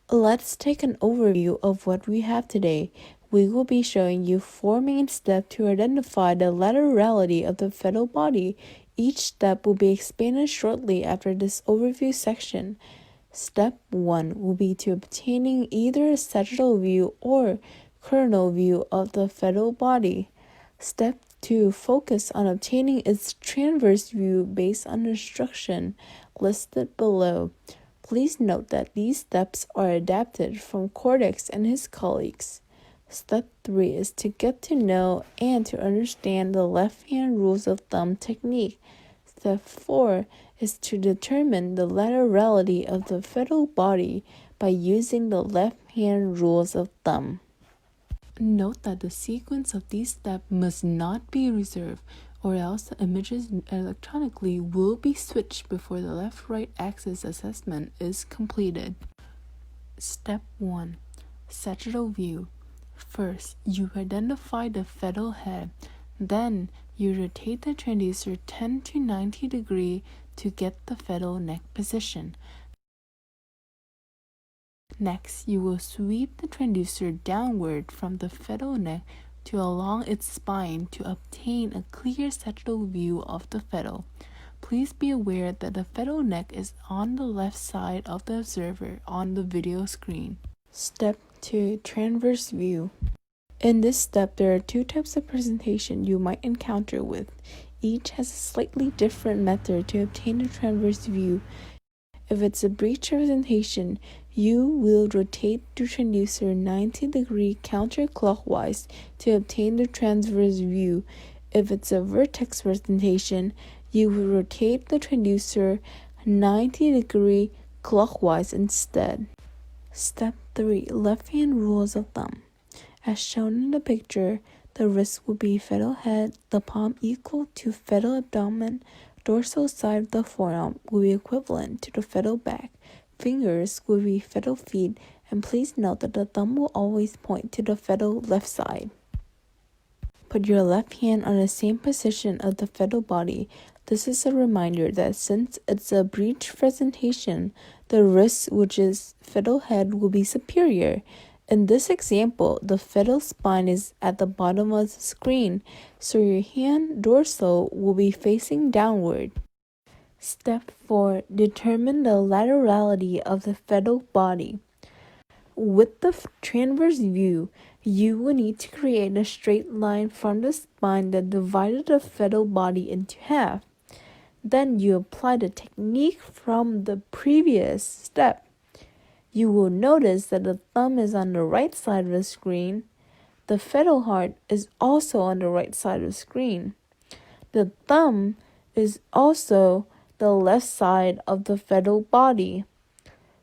Let's take an overview of what we have today. We will be showing you 4 main steps to identify the laterality of the fetal body. Each step will be explained shortly after this overview section. Step 1 will be to obtaining either a sagittal view or coronal view of the fetal body. Step 2, focus on obtaining its transverse view based on the instruction listed below. Please note that these steps are adapted from Cortex and his colleagues. Step 3 is to get to know and to understand the left-hand rules of thumb technique. Step 4 is to determine the laterality of the fetal body by using the left-hand rules of thumb. Note that the sequence of these steps must not be reserved, or else the images electronically will be switched before the left-right axis assessment is completed. Step 1. Sagittal view. First, you identify the fetal head. Then, you rotate the transducer 10 to 90 degrees to get the fetal neck position. Next, you will sweep the transducer downward from the fetal neck to along its spine to obtain a clear sagittal view of the fetal. Please be aware that the fetal neck is on the left side of the observer on the video screen. Step 2. Transverse view. In this step, there are 2 types of presentation you might encounter with. Each has a slightly different method to obtain a transverse view. If it's a breech presentation, you will rotate the transducer 90 degrees counterclockwise to obtain the transverse view. If it's a vertex presentation, you will rotate the transducer 90 degrees clockwise instead. Step 3. Left-hand rules of thumb. As shown in the picture, the wrist will be fetal head, the palm equal to fetal abdomen, dorsal side of the forearm will be equivalent to the fetal back, fingers will be fetal feet, and please note that the thumb will always point to the fetal left side. Put your left hand on the same position of the fetal body. This is a reminder that since it's a breech presentation, the wrist, which is fetal head, will be superior. In this example, the fetal spine is at the bottom of the screen, so your hand dorsal will be facing downward. Step 4. Determine the laterality of the fetal body. With the transverse view, you will need to create a straight line from the spine that divided the fetal body into half. Then you apply the technique from the previous step. You will notice that the thumb is on the right side of the screen. The fetal heart is also on the right side of the screen. The thumb is also the left side of the fetal body,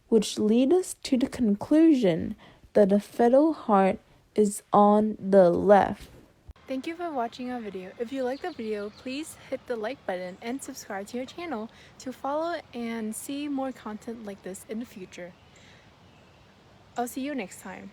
which leads us to the conclusion that the fetal heart is on the left. Thank you for watching our video. If you like the video, please hit the like button and subscribe to our channel to follow and see more content like this in the future. I'll see you next time.